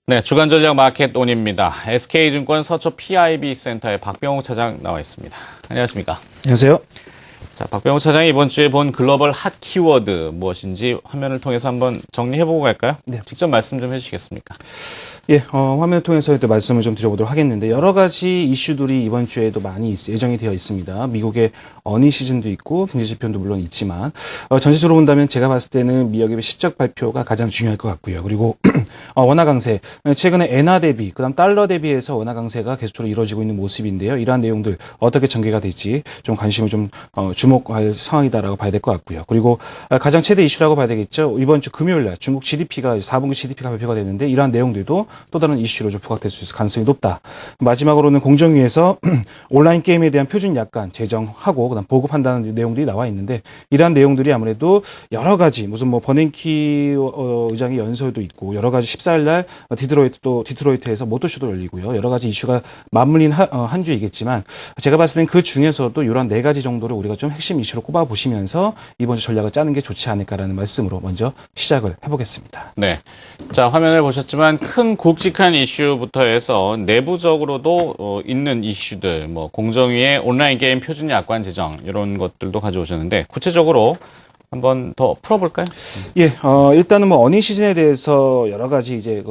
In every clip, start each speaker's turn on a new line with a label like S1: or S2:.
S1: 네, 주간 전략 마켓 온입니다. SK증권 서초 PIB 센터의 박병호 차장 나와 있습니다. 안녕하십니까?
S2: 안녕하세요.
S1: 자, 박병호 차장이 이번 주에 본 글로벌 핫 키워드 무엇인지 화면을 통해서 한번 정리해보고 갈까요?
S2: 네.
S1: 직접 말씀 좀 해주시겠습니까?
S2: 예, 화면을 통해서 또 말씀을 좀 드려보도록 하겠는데, 여러 가지 이슈들이 이번 주에도 많이 예정이 되어 있습니다. 미국의 어니 시즌도 있고, 경제 지표도 물론 있지만, 전체적으로 본다면 제가 봤을 때는 미역의 실적 발표가 가장 중요할 것 같고요. 그리고, 원화 강세. 최근에 엔화 대비, 그 다음 달러 대비해서 원화 강세가 계속적으로 이루어지고 있는 모습인데요. 이러한 내용들 어떻게 전개가 될지 좀 관심을 좀, 주목할 상황이다라고 봐야 될 것 같고요. 그리고 가장 최대 이슈라고 봐야 되겠죠. 이번 주 금요일 날 중국 GDP가 4분기 GDP가 발표가 됐는데 이러한 내용들도 또 다른 이슈로 좀 부각될 수 있을 가능성이 높다. 마지막으로는 공정위에서 온라인 게임에 대한 표준 약관 제정하고 그다음 보급한다는 내용들이 나와 있는데 이러한 내용들이 아무래도 여러 가지 무슨 뭐 버냉키 의장의 연설도 있고 여러 가지 14일 날 디트로이트에서 모터쇼도 열리고요. 여러 가지 이슈가 맞물린 한 주이겠지만 제가 봤을 땐 그 중에서도 이러한 네 가지 정도를 우리가 좀 핵심 이슈로 꼽아 보시면서 이번 주 전략을 짜는 게 좋지 않을까라는 말씀으로 먼저 시작을 해보겠습니다.
S1: 네. 자, 화면을 보셨지만 큰 굵직한 이슈부터 해서 내부적으로도 있는 이슈들, 뭐 공정위의 온라인 게임 표준 약관 제정 이런 것들도 가져오셨는데 구체적으로 한번 더 풀어볼까요?
S2: 예, 일단은 뭐 어닝 시즌에 대해서 여러 가지 이제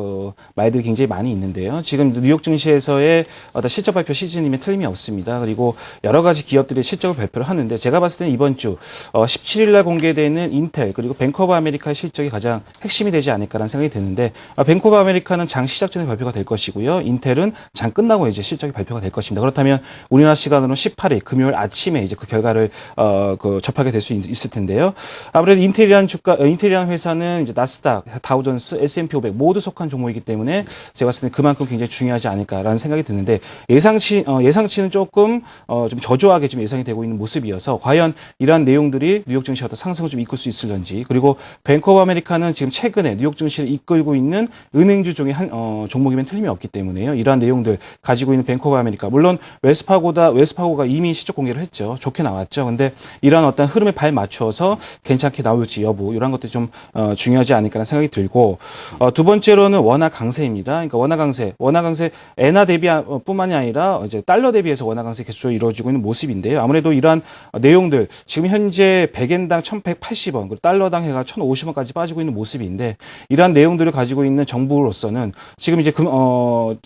S2: 말들이 굉장히 많이 있는데요. 지금 뉴욕 증시에서의 어떤 실적 발표 시즌이면 틀림이 없습니다. 그리고 여러 가지 기업들이 실적을 발표를 하는데 제가 봤을 때는 이번 주 17일 날 공개되는 인텔 그리고 뱅크 오브 아메리카의 실적이 가장 핵심이 되지 않을까라는 생각이 드는데 뱅크 오브 아메리카는 장 시작 전에 발표가 될 것이고요. 인텔은 장 끝나고 이제 실적이 발표가 될 것입니다. 그렇다면 우리나라 시간으로 18일 금요일 아침에 이제 그 결과를 접하게 될 수 있을 텐데요. 아무래도 인텔이라는 회사는 이제 나스닥, 다우존스, S&P 500 모두 속한 종목이기 때문에 제가 봤을 때 그만큼 굉장히 중요하지 않을까라는 생각이 드는데 예상치는 조금 좀 저조하게 좀 예상이 되고 있는 모습이어서 과연 이러한 내용들이 뉴욕 증시의 어떤 상승을 좀 이끌 수 있을런지 그리고 뱅크 오브 아메리카는 지금 최근에 뉴욕 증시를 이끌고 있는 은행주 중에 한 종목이면 틀림이 없기 때문에요. 이러한 내용들 가지고 있는 뱅크 오브 아메리카 물론 웨스파고가 이미 실적 공개를 했죠. 좋게 나왔죠. 근데 이러한 어떤 흐름에 발 맞추어서 괜찮게 나올지 여부 이런 것들이 좀 중요하지 않을까라는 생각이 들고 두 번째로는 원화 강세입니다. 그러니까 원화 강세 엔화 대비뿐만이 아니라 이제 달러 대비해서 원화 강세 계속적으로 이루어지고 있는 모습인데요. 아무래도 이러한 내용들 지금 현재 100엔당 1,180원 그리고 달러당 해가 1,050원까지 빠지고 있는 모습인데 이러한 내용들을 가지고 있는 정부로서는 지금 이제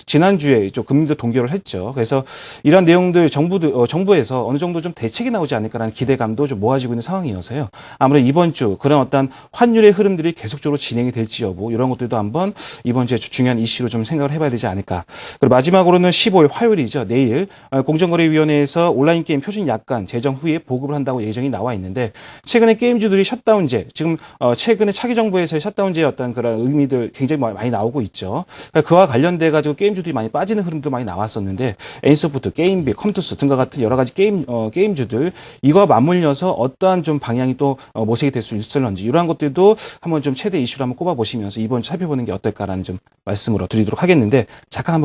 S2: 지난주에 좀 금리도 동결을 했죠. 그래서 이러한 내용들 정부에서 어느 정도 좀 대책이 나오지 않을까라는 기대감도 좀 모아지고 있는 상황이어서요. 아무래도 이번 주 그런 어떤 환율의 흐름들이 계속적으로 진행이 될지 여부 이런 것들도 한번 이번 주에 중요한 이슈로 좀 생각을 해봐야 되지 않을까. 그리고 마지막으로는 15일 화요일이죠. 내일 공정거래위원회에서 온라인 게임 표준 약관 제정 후에 보급을 한다고 예정이 나와 있는데 최근에 게임주들이 셧다운제 지금 최근에 차기 정부에서의 셧다운제의 어떤 그런 의미들 굉장히 많이 나오고 있죠. 그러니까 그와 관련돼 가지고 게임주들이 많이 빠지는 흐름도 많이 나왔었는데 엔소프트, 게임비, 컴투스 등과 같은 여러 가지 게임주들 이거와 맞물려서 어떠한 좀 방향이 또 모색이 될 수 있을런지 이러한 것들도 한번 좀 최대 이슈로 한번 꼽아보시면서 이번 주 살펴보는 게 어떨까라는 좀 말씀으로 드리도록 하겠는데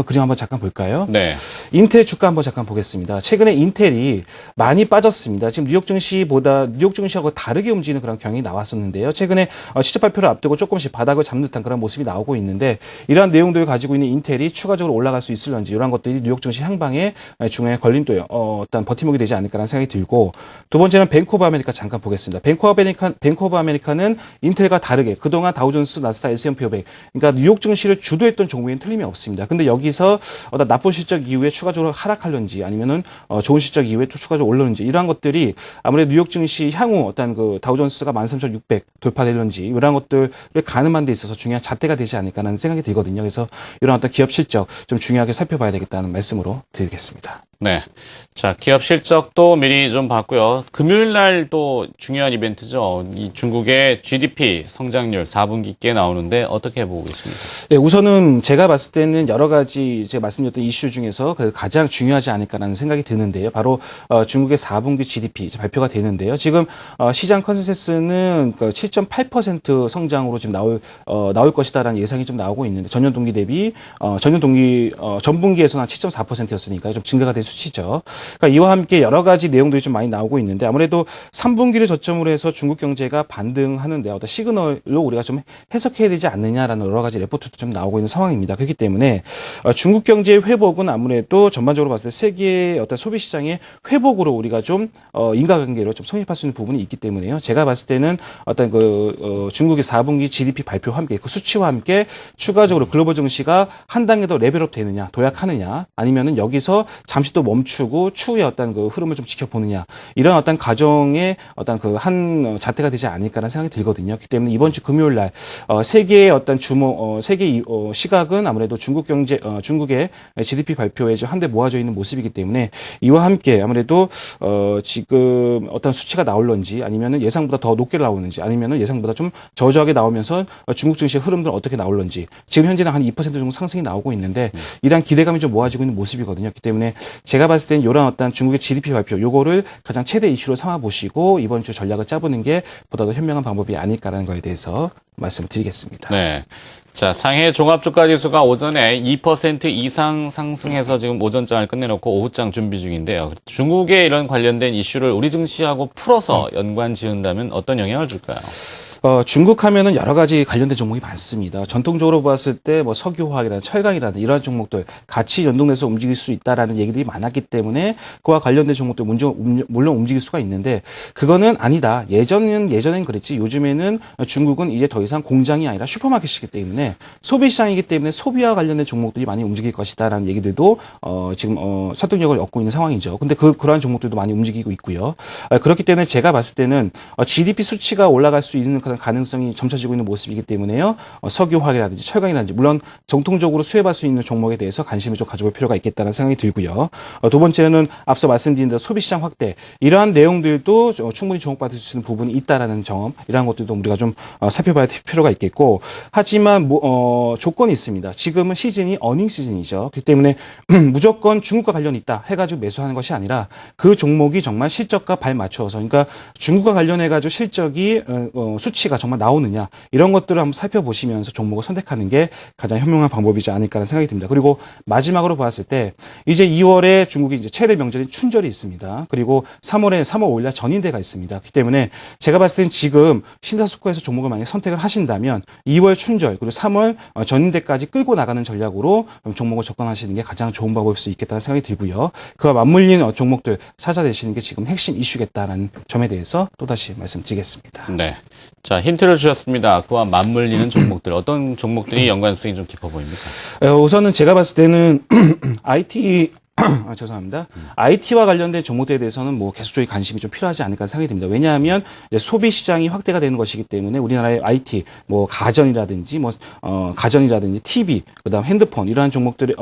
S2: 그림 한번 잠깐 볼까요?
S1: 네.
S2: 인텔 주가 한번 잠깐 보겠습니다. 최근에 인텔이 많이 빠졌습니다. 지금 뉴욕 증시하고 다르게 움직이는 그런 경향이 나왔었는데요. 최근에 실적 발표를 앞두고 조금씩 바닥을 잡는 듯한 그런 모습이 나오고 있는데 이러한 내용들을 가지고 있는 인텔이 추가적으로 올라갈 수 있을런지 이러한 것들이 뉴욕 증시 향방에 중요한 걸림돌 어떤 버팀목이 되지 않을까라는 생각이 들고 두 번째는 뱅크 오브 아메리카 잠깐 보겠습니다. 뱅크 오브 아메리카는 인텔과 다르게 그동안 다우존스, 나스닥, S&P 500 그러니까 뉴욕 증시를 주도했던 종목에는 틀림이 없습니다. 근데 여기서 어떤 나쁜 실적 이후에 추가적으로 하락하려는지 아니면은 좋은 실적 이후에 또 추가적으로 올라는지 이러한 것들이 아무래도 뉴욕 증시 향후 어떤 그 다우존스가 13,600 돌파될런지 이러한 것들을 가늠한 데 있어서 중요한 잣대가 되지 않을까라는 생각이 들거든요. 그래서 이런 어떤 기업 실적 좀 중요하게 살펴봐야 되겠다는 말씀으로 드리겠습니다.
S1: 네. 자, 기업 실적도 미리 좀 봤고요. 금요일 날 또 중요한 이벤트죠. 이 중국의 GDP 성장률 4분기께 나오는데 어떻게 보고 계십니까?
S2: 네, 우선은 제가 봤을 때는 여러 가지 제가 말씀드렸던 이슈 중에서 가장 중요하지 않을까라는 생각이 드는데요. 바로 중국의 4분기 GDP 발표가 되는데요. 지금 시장 컨센서스는 7.8% 성장으로 지금 나올 것이다라는 예상이 좀 나오고 있는데 전분기에서는 한 7.4%였으니까 좀 증가가 될 수치죠. 그러니까 이와 함께 여러 가지 내용들이 좀 많이 나오고 있는데 아무래도 3분기를 저점으로 해서 중국 경제가 반등하는데 어떤 시그널로 우리가 좀 해석해야 되지 않느냐라는 여러 가지 레포트도 좀 나오고 있는 상황입니다. 그렇기 때문에 중국 경제의 회복은 아무래도 전반적으로 봤을 때 세계의 어떤 소비 시장의 회복으로 우리가 좀 인과관계로 좀 성립할 수 있는 부분이 있기 때문에요. 제가 봤을 때는 어떤 중국의 4분기 GDP 발표와 함께 그 수치와 함께 추가적으로 글로벌 증시가 한 단계 더 레벨업 되느냐, 도약하느냐, 아니면은 여기서 잠시 또 멈추고 추후에 어떤 그 흐름을 좀 지켜보느냐, 이런 어떤 과정의 어떤 그 한 자태가 되지 않을까라는 생각이 들거든요. 그렇기 때문에 이번 주 금요일 날 세계의 어떤 세계 시각은 아무래도 중국 경제, 중국의 GDP 발표에 한데 모아져 있는 모습이기 때문에 이와 함께 아무래도 지금 어떤 수치가 나올런지 아니면은 예상보다 더 높게 나오는지 아니면은 예상보다 좀 저조하게 나오면서 중국 증시의 흐름들은 어떻게 나올런지 지금 현재는 한 2% 정도 상승이 나오고 있는데 이러한 기대감이 좀 모아지고 있는 모습이거든요. 그렇기 때문에 제가 봤을 때는 이런 어떤 중국의 GDP 발표 요거를 가장 최대 이슈로 삼아 보시고 이번 주 전략을 짜보는 게 보다 더 현명한 방법이 아닐까라는 거에 대해서 말씀을 드리겠습니다.
S1: 네. 자, 상해 종합주가지수가 오전에 2% 이상 상승해서 지금 오전장을 끝내놓고 오후장 준비 중인데요. 중국의 이런 관련된 이슈를 우리 증시하고 풀어서 연관 지은다면 어떤 영향을 줄까요?
S2: 중국 하면은 여러 가지 관련된 종목이 많습니다. 전통적으로 봤을 때 뭐 석유화학이나 철강이라든 이러한 종목들 같이 연동돼서 움직일 수 있다라는 얘기들이 많았기 때문에 그와 관련된 종목들 물론 움직일 수가 있는데 그거는 아니다. 예전엔 그랬지. 요즘에는 중국은 이제 더 이상 공장이 아니라 슈퍼마켓이기 때문에 소비 시장이기 때문에 소비와 관련된 종목들이 많이 움직일 것이다라는 얘기들도 지금 설득력을 얻고 있는 상황이죠. 근데 그러한 종목들도 많이 움직이고 있고요. 그렇기 때문에 제가 봤을 때는 GDP 수치가 올라갈 수 있는 그런 가능성이 점쳐지고 있는 모습이기 때문에요. 석유화학이라든지 철강이라든지 물론 정통적으로 수혜받을 수 있는 종목에 대해서 관심을 좀 가져볼 필요가 있겠다는 생각이 들고요. 두 번째는 앞서 말씀드린 대로 소비시장 확대 이러한 내용들도 충분히 주목받을 수 있는 부분이 있다라는 점 이러한 것들도 우리가 좀 살펴봐야 될 필요가 있겠고 하지만 조건이 있습니다. 지금은 시즌이 어닝 시즌이죠. 그렇기 때문에 무조건 중국과 관련이 있다 해가지고 매수하는 것이 아니라 그 종목이 정말 실적과 발맞춰서 그러니까 중국과 관련해가지고 실적이 수치가 정말 나오느냐 이런 것들을 한번 살펴보시면서 종목을 선택하는 게 가장 현명한 방법이지 않을까라는 생각이 듭니다. 그리고 마지막으로 봤을 때 이제 2월에 중국이 이제 최대 명절인 춘절이 있습니다. 그리고 3월 5일날 전인대가 있습니다. 그렇기 때문에 제가 봤을 때는 지금 심사숙고해서 종목을 만약에 선택을 하신다면 2월 춘절 그리고 3월 전인대까지 끌고 나가는 전략으로 종목을 접근하시는 게 가장 좋은 방법일 수 있겠다는 생각이 들고요. 그와 맞물리는 종목들 찾아내시는 게 지금 핵심 이슈겠다라는 점에 대해서 또다시 말씀드리겠습니다.
S1: 네. 자, 힌트를 주셨습니다. 그와 맞물리는 종목들. 어떤 종목들이 연관성이 좀 깊어 보입니까?
S2: 우선은 제가 봤을 때는 IT 죄송합니다. IT와 관련된 종목들에 대해서는 뭐 계속적인 관심이 좀 필요하지 않을까 생각이 듭니다. 왜냐하면 이제 소비 시장이 확대가 되는 것이기 때문에 우리나라의 IT, 뭐 가전이라든지 TV, 그다음 핸드폰 이러한 종목들이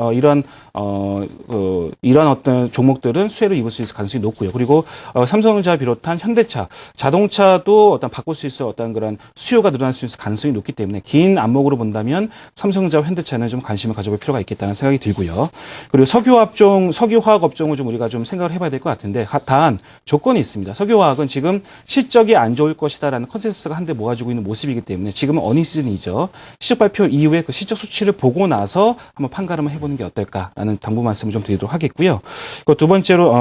S2: 이러한 어떤 종목들은 수혜를 입을 수 있을 가능성이 높고요. 그리고 삼성전자 비롯한 현대차, 자동차도 어떤 바꿀 수 있을 어떤 그런 수요가 늘어날 수 있을 가능성이 높기 때문에 긴 안목으로 본다면 삼성전자와 현대차는 좀 관심을 가져볼 필요가 있겠다는 생각이 들고요. 그리고 석유화학 업종을 좀 우리가 좀 생각을 해봐야 될 것 같은데 단 조건이 있습니다. 석유화학은 지금 실적이 안 좋을 것이다라는 컨센서스가 한데 모아지고 있는 모습이기 때문에 지금은 어닝 시즌이죠. 실적 발표 이후에 그 실적 수치를 보고 나서 한번 판가름을 해보는 게 어떨까라는 당부 말씀을 좀 드리도록 하겠고요.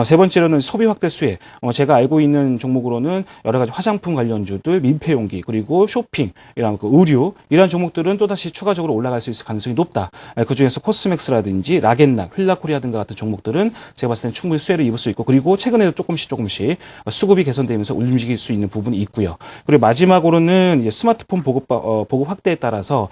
S2: 세 번째로는 소비 확대 수혜. 제가 알고 있는 종목으로는 여러 가지 화장품 관련주들, 밀폐용기 그리고 쇼핑 이런 의류 이런 종목들은 또다시 추가적으로 올라갈 수 있을 가능성이 높다. 그 중에서 코스맥스라든지 라겐락, 휠라코리아 등과 같은 종목들은 제가 봤을 때는 충분히 수혜를 입을 수 있고 그리고 최근에도 조금씩 수급이 개선되면서 움직일 수 있는 부분이 있고요. 그리고 마지막으로는 이제 스마트폰 보급 확대에 따라서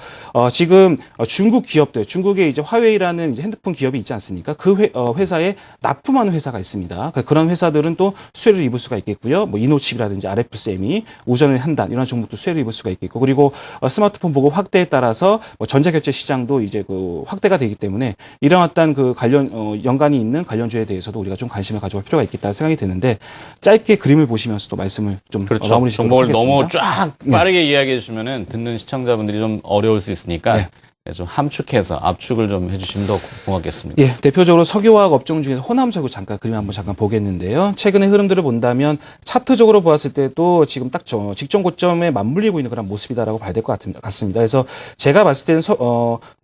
S2: 지금 중국 기업들, 중국의 이제 화웨이라는 이제 핸드폰 기업이 있지 않습니까? 그 회사에 납품하는 회사가 있습니다. 그런 회사들은 또 수혜를 입을 수가 있겠고요. 뭐 이노칩이라든지 RF세미, 우전의 한단 이런 종목도 수혜를 입을 수가 있겠고 그리고 스마트폰 보급 확대에 따라서 뭐 전자결제 시장도 이제 그 확대가 되기 때문에 이런 어떤 그 관련 연관이 있는 관련주에 대해서도 우리가 좀 관심을 가져볼 필요가 있겠다 생각이 드는데 짧게 그림을 보시면서도 말씀을 좀
S1: 그렇죠.
S2: 마무리 짓도록
S1: 종목을
S2: 하겠습니다.
S1: 너무 쫙 빠르게 이야기해 주시면은 듣는 시청자분들이 좀 어려울 수 있으니까 좀 함축해서 압축을 좀 해주시면 더 고맙겠습니다.
S2: 예, 대표적으로 석유화학 업종 중에서 호남석유 그림 한번 잠깐 보겠는데요. 최근의 흐름들을 본다면 차트적으로 보았을 때도 지금 딱 직전 고점에 맞물리고 있는 그런 모습이다라고 봐야 될 것 같습니다. 그래서 제가 봤을 때는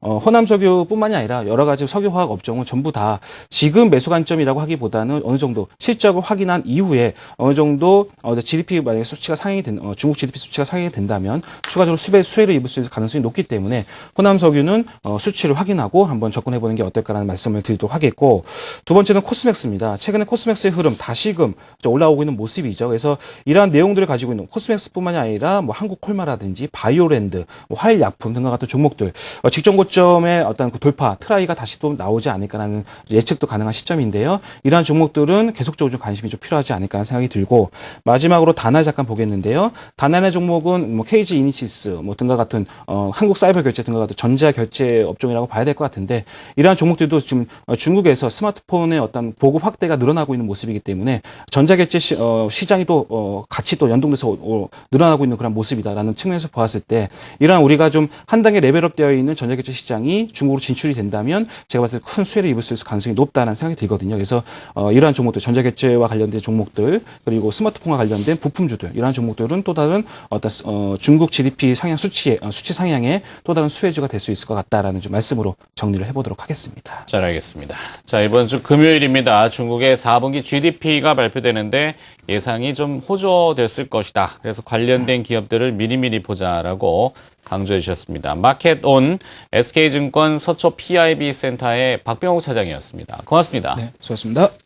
S2: 호남석유뿐만이 아니라 여러 가지 석유화학 업종은 전부 다 지금 매수 관점이라고 하기보다는 어느 정도 실적을 확인한 이후에 어느 정도 GDP 만약에 수치가 상향이 중국 GDP 수치가 상향이 된다면 추가적으로 수혜를 입을 수 있을 가능성이 높기 때문에 호남석유는 수치를 확인하고 한번 접근해보는 게 어떨까라는 말씀을 드리도록 하겠고, 두 번째는 코스맥스입니다. 최근에 코스맥스의 흐름 다시금 올라오고 있는 모습이죠. 그래서 이러한 내용들을 가지고 있는 코스맥스뿐만이 아니라 뭐 한국콜마라든지 바이오랜드, 뭐 화일약품 등과 같은 종목들 직전 고점의 어떤 그 돌파 트라이가 다시 또 나오지 않을까라는 예측도 가능한 시점인데요. 이러한 종목들은 계속적으로 좀 관심이 좀 필요하지 않을까라는 생각이 들고, 마지막으로 다날 잠깐 보겠는데요. 다날의 종목은 뭐 KG 이니시스 뭐 등과 같은 한국 사이버 결제 등과 같은 전자 결제 업종이라고 봐야 될 것 같은데, 이러한 종목들도 지금 중국에서 스마트폰의 어떤 보급 확대가 늘어나고 있는 모습이기 때문에 전자 결제 시장이 또 같이 또 연동돼서 늘어나고 있는 그런 모습이다라는 측면에서 보았을 때, 이러한 우리가 좀 한 단계 레벨업 되어 있는 전자 결제 시장이 중국으로 진출이 된다면 제가 봤을 때 큰 수혜를 입을 수 있을 가능성이 높다는 생각이 들거든요. 그래서 이러한 종목들, 전자 결제와 관련된 종목들, 그리고 스마트폰과 관련된 부품주들, 이러한 종목들은 또 다른 어떤 중국 GDP 상향 수치 상향에 또 다른 수혜주가 될 수 있을 것 같다라는 좀 말씀으로 정리를 해보도록 하겠습니다.
S1: 잘 알겠습니다. 자, 이번 주 금요일입니다. 중국의 4분기 GDP가 발표되는데 예상이 좀 호조됐을 것이다. 그래서 관련된 기업들을 미리미리 보자라고 강조해 주셨습니다. 마켓온 SK증권 서초 PIB 센터의 박병욱 차장이었습니다. 고맙습니다.
S2: 네, 수고하셨습니다.